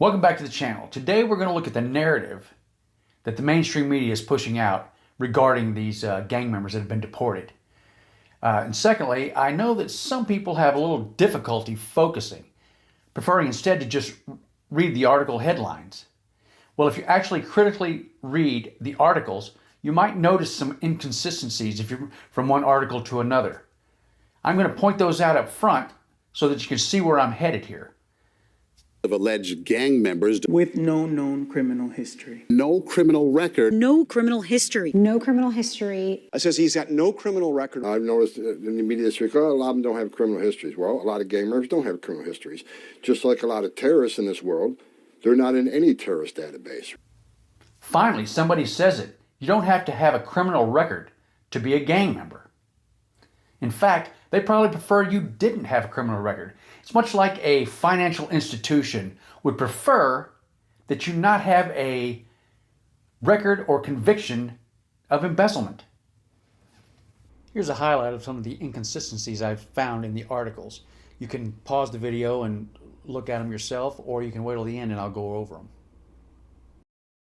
Welcome back to the channel. Today we're going to look at the narrative that the mainstream media is pushing out regarding these gang members that have been deported. And secondly, I know that some people have a little difficulty focusing, preferring instead to just read the article headlines. Well, if you actually critically read the articles, you might notice some inconsistencies if you're from one article to another. I'm going to point those out up front so that you can see where I'm headed here. Of alleged gang members with no known criminal history. No criminal record. No criminal history. No criminal history. It says he's got no criminal record. I've noticed in the media this week, a lot of them don't have criminal histories. Well, a lot of gang members don't have criminal histories. Just like a lot of terrorists in this world, they're not in any terrorist database. Finally, somebody says it. You don't have to have a criminal record to be a gang member. In fact, they probably prefer you didn't have a criminal record. It's much like a financial institution would prefer that you not have a record or conviction of embezzlement. Here's a highlight of some of the inconsistencies I've found in the articles. You can pause the video and look at them yourself, or you can wait till the end and I'll go over them.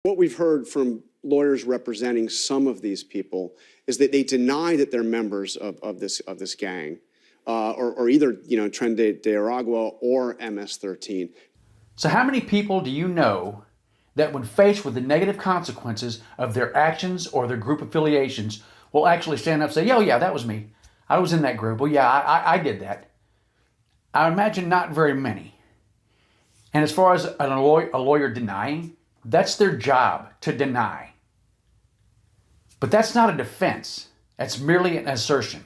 What we've heard from lawyers representing some of these people is that they deny that they're members of this gang, or either Tren de Aragua or MS-13. So how many people do you know that when faced with the negative consequences of their actions or their group affiliations will actually stand up and say, "Oh yeah, that was me. I was in that group. Well, yeah, I did that." I imagine not very many. And as far as a lawyer denying, that's their job, to deny. But that's not a defense. That's merely an assertion.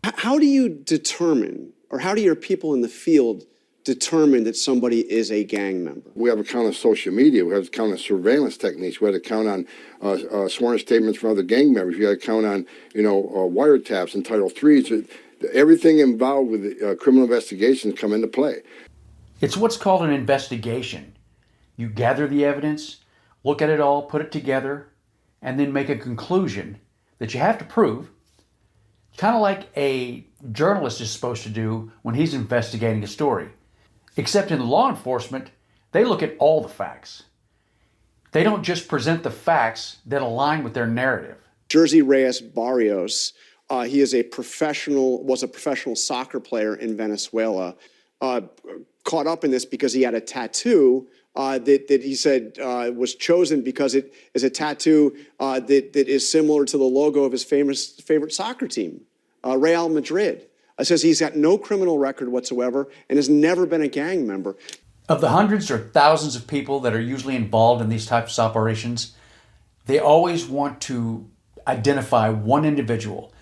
How do you determine, or how do your people in the field determine that somebody is a gang member? We have a count of social media. We have a count of surveillance techniques. We have a count on sworn statements from other gang members. We have a count on, wiretaps and Title III. Everything involved with criminal investigations come into play. It's what's called an investigation. You gather the evidence, look at it all, put it together, and then make a conclusion that you have to prove, kind of like a journalist is supposed to do when he's investigating a story. Except in law enforcement, they look at all the facts. They don't just present the facts that align with their narrative. Jersey Reyes Barrios, he is was a professional soccer player in Venezuela, caught up in this because he had a tattoo that he said was chosen because it is a tattoo that is similar to the logo of his favorite soccer team, Real Madrid. It says he's got no criminal record whatsoever and has never been a gang member. Of the hundreds or thousands of people that are usually involved in these types of operations, they always want to identify one individual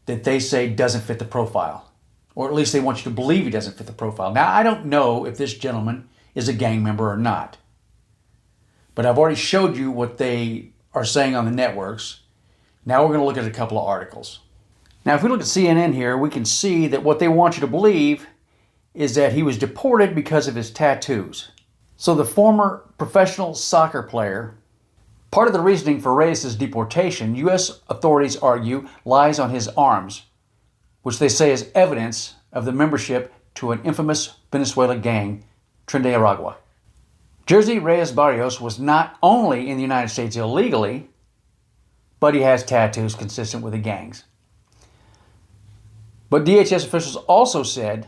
that they say doesn't fit the profile, or at least they want you to believe he doesn't fit the profile. Now, I don't know if this gentleman is a gang member or not, but I've already showed you what they are saying on the networks. Now we're going to look at a couple of articles. Now, if we look at CNN here, we can see that what they want you to believe is that he was deported because of his tattoos. So the former professional soccer player, part of the reasoning for Reyes' deportation, U.S. authorities argue, lies on his arms, which they say is evidence of the membership to an infamous Venezuela gang, Tren de Aragua. Jersey Reyes Barrios was not only in the United States illegally, but he has tattoos consistent with the gangs. But DHS officials also said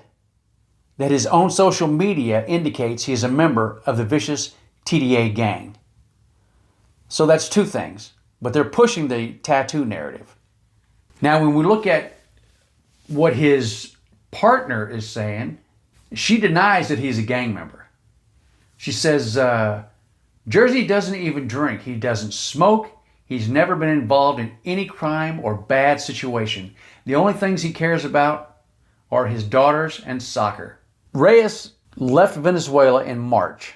that his own social media indicates he is a member of the vicious TDA gang. So that's two things, but they're pushing the tattoo narrative. Now, when we look at what his partner is saying, she denies that he's a gang member. She says, Jersey doesn't even drink. He doesn't smoke. He's never been involved in any crime or bad situation. The only things he cares about are his daughters and soccer. Reyes left Venezuela in March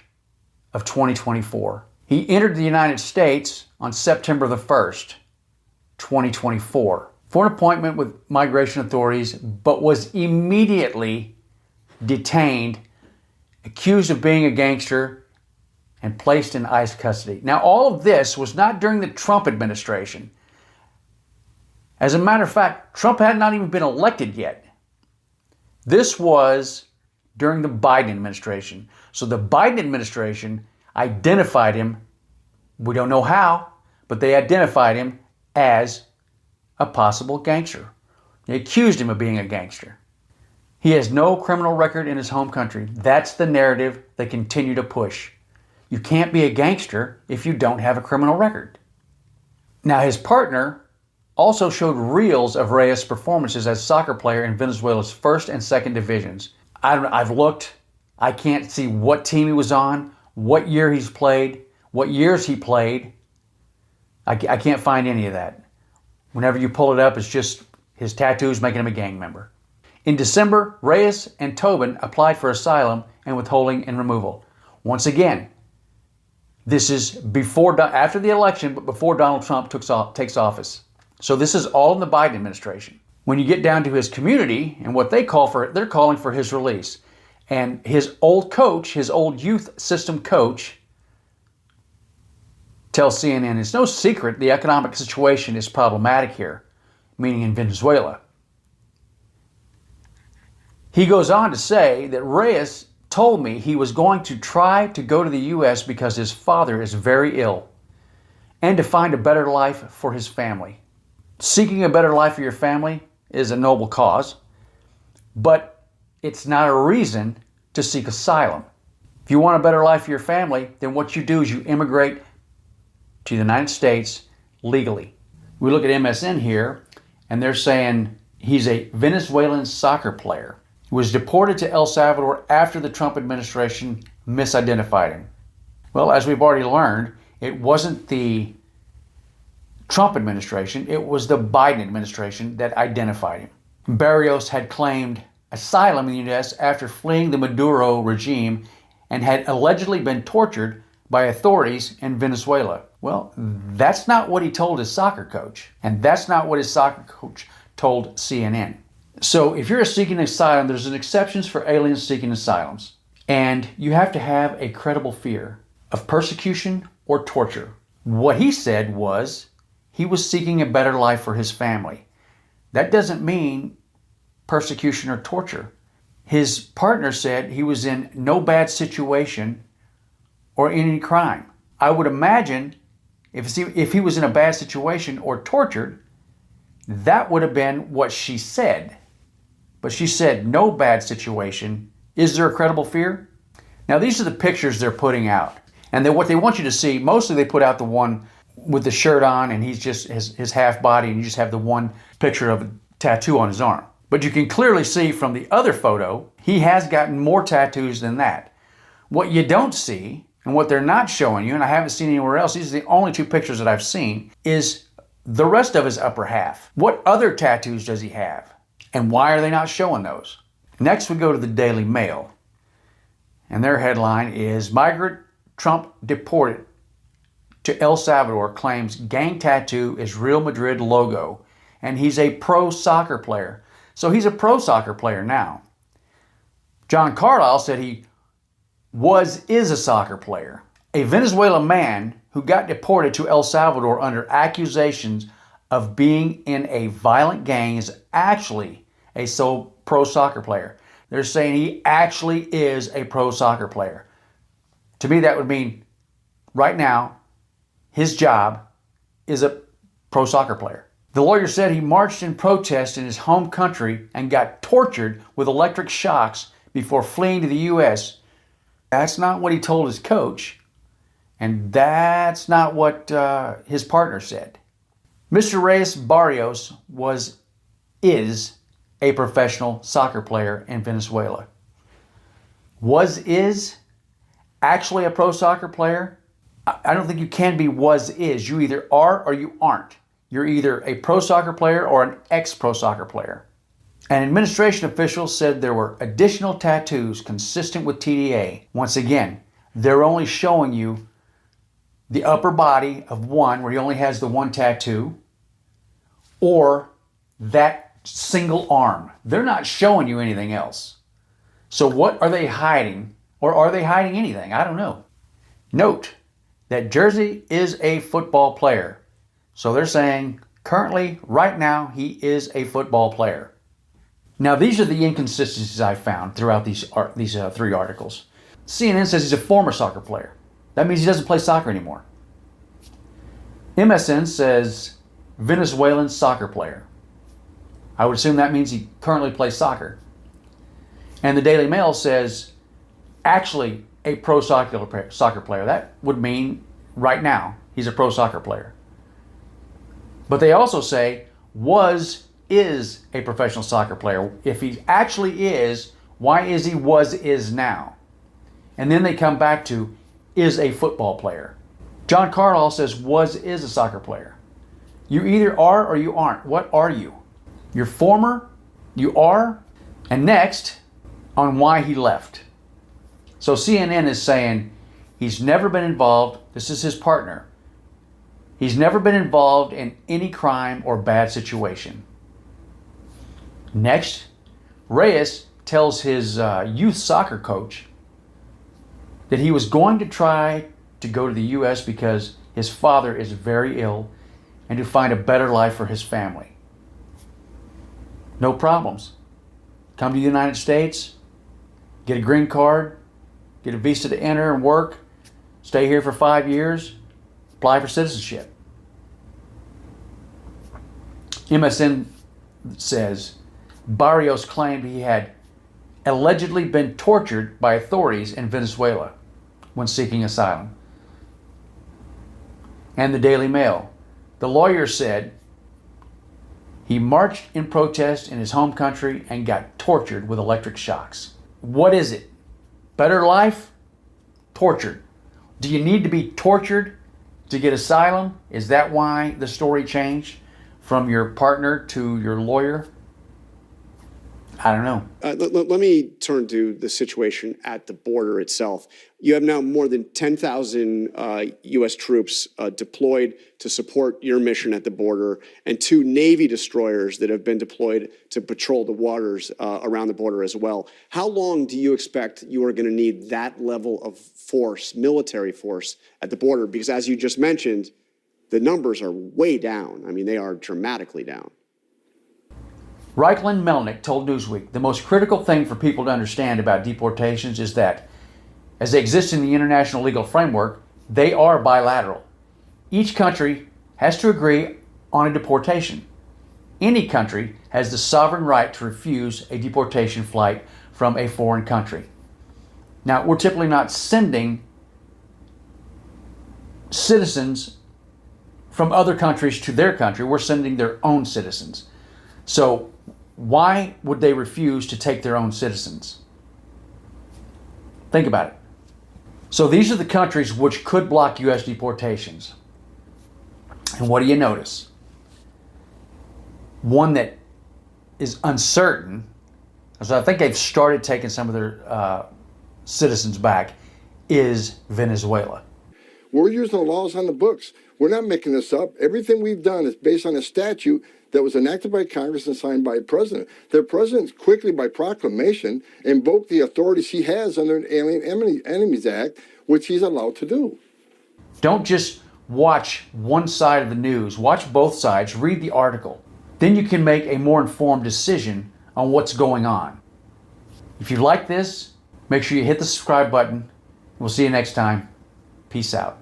of 2024. He entered the United States on September the 1st, 2024, for an appointment with migration authorities, but was immediately detained, accused of being a gangster, and placed in ICE custody. Now, all of this was not during the Trump administration. As a matter of fact, Trump had not even been elected yet. This was during the Biden administration. So the Biden administration identified him, we don't know how, but they identified him as a possible gangster. They accused him of being a gangster. He has no criminal record in his home country. That's the narrative they continue to push. You can't be a gangster if you don't have a criminal record. Now, his partner also showed reels of Reyes' performances as a soccer player in Venezuela's first and second divisions. I've looked. I can't see what team he was on, what year he's played, what years he played. I can't find any of that. Whenever you pull it up, it's just his tattoos making him a gang member. In December, Reyes and Tobin applied for asylum and withholding and removal. Once again, this is after the election, but before Donald Trump takes office. So this is all in the Biden administration. When you get down to his community and what they're calling for his release. And his old coach, his old youth system coach, tells CNN it's no secret the economic situation is problematic here, meaning in Venezuela. He goes on to say that Reyes told me he was going to try to go to the U.S. because his father is very ill and to find a better life for his family. Seeking a better life for your family is a noble cause, but it's not a reason to seek asylum. If you want a better life for your family, then what you do is you immigrate to the United States legally. We look at MSN here, and they're saying he's a Venezuelan soccer player who was deported to El Salvador after the Trump administration misidentified him. Well, as we've already learned, it wasn't the Trump administration, it was the Biden administration that identified him. Barrios had claimed asylum in the U.S. after fleeing the Maduro regime and had allegedly been tortured by authorities in Venezuela. Well, that's not what he told his soccer coach, and that's not what his soccer coach told CNN. So if you're seeking asylum, there's an exceptions for aliens seeking asylums, and you have to have a credible fear of persecution or torture. What he said was he was seeking a better life for his family. That doesn't mean persecution or torture. His partner said he was in no bad situation or any crime. I would imagine if he was in a bad situation or tortured, that would have been what she said. But she said no bad situation. Is there a credible fear? Now these are the pictures they're putting out. And what they want you to see, mostly they put out the one with the shirt on and he's just his half body and you just have the one picture of a tattoo on his arm. But you can clearly see from the other photo, he has gotten more tattoos than that. What you don't see, and what they're not showing you, and I haven't seen anywhere else, these are the only two pictures that I've seen, is the rest of his upper half. What other tattoos does he have? And why are they not showing those? Next we go to the Daily Mail. And their headline is, Migrant Trump deported to El Salvador claims gang tattoo is Real Madrid logo. And he's a pro soccer player. So he's a pro soccer player now. John Carlisle said he is a soccer player. A Venezuelan man who got deported to El Salvador under accusations of being in a violent gang is actually a pro soccer player. They're saying he actually is a pro soccer player. To me, that would mean right now, his job is a pro soccer player. The lawyer said he marched in protest in his home country and got tortured with electric shocks before fleeing to the U.S. That's not what he told his coach, and that's not what his partner said. Mr. Reyes Barrios is a professional soccer player in Venezuela. Is actually a pro soccer player? I don't think you can be is. You either are or you aren't. You're either a pro soccer player or an ex-pro soccer player. An administration official said there were additional tattoos consistent with TDA. Once again, they're only showing you the upper body of one where he only has the one tattoo or that single arm. They're not showing you anything else. So what are they hiding? Or are they hiding anything? I don't know. Note that Jersey is a football player. So they're saying currently, right now, he is a football player. Now, these are the inconsistencies I found throughout these three articles. CNN says he's a former soccer player. That means he doesn't play soccer anymore. MSN says Venezuelan soccer player. I would assume that means he currently plays soccer. And the Daily Mail says actually a pro soccer player. That would mean right now he's a pro soccer player. But they also say is a professional soccer player. If he actually is, why is he is now? And then they come back to is a football player. John Carlisle says is a soccer player. You either are or you aren't. What are you? You're former, you are, and next on why he left. So CNN is saying he's never been involved, this is his partner, he's never been involved in any crime or bad situation. Next, Reyes tells his youth soccer coach that he was going to try to go to the U.S. because his father is very ill and to find a better life for his family. No problems. Come to the United States, get a green card, get a visa to enter and work, stay here for 5 years, apply for citizenship. MSN says Barrios claimed he had allegedly been tortured by authorities in Venezuela when seeking asylum. And the Daily Mail, the lawyer said he marched in protest in his home country and got tortured with electric shocks. What is it? Better life? Tortured. Do you need to be tortured to get asylum? Is that why the story changed from your partner to your lawyer? I don't know. Let me turn to the situation at the border itself. You have now more than 10,000 U.S. troops deployed to support your mission at the border, and 2 Navy destroyers that have been deployed to patrol the waters around the border as well. How long do you expect you are going to need that level of force, military force, at the border? Because as you just mentioned, the numbers are way down. I mean, they are dramatically down. Reichland Melnick told Newsweek, the most critical thing for people to understand about deportations is that, as they exist in the international legal framework, they are bilateral. Each country has to agree on a deportation. Any country has the sovereign right to refuse a deportation flight from a foreign country. Now, we're typically not sending citizens from other countries to their country. We're sending their own citizens. So why would they refuse to take their own citizens? Think about it. So these are the countries which could block U.S. deportations. And what do you notice? One that is uncertain, so I think they've started taking some of their citizens back, is Venezuela. We're using the laws on the books. We're not making this up. Everything we've done is based on a statute that was enacted by Congress and signed by the president. The president quickly, by proclamation, invoked the authorities he has under an Alien Enemies Act, which he's allowed to do. Don't just watch one side of the news. Watch both sides. Read the article. Then you can make a more informed decision on what's going on. If you like this, make sure you hit the subscribe button. We'll see you next time. Peace out.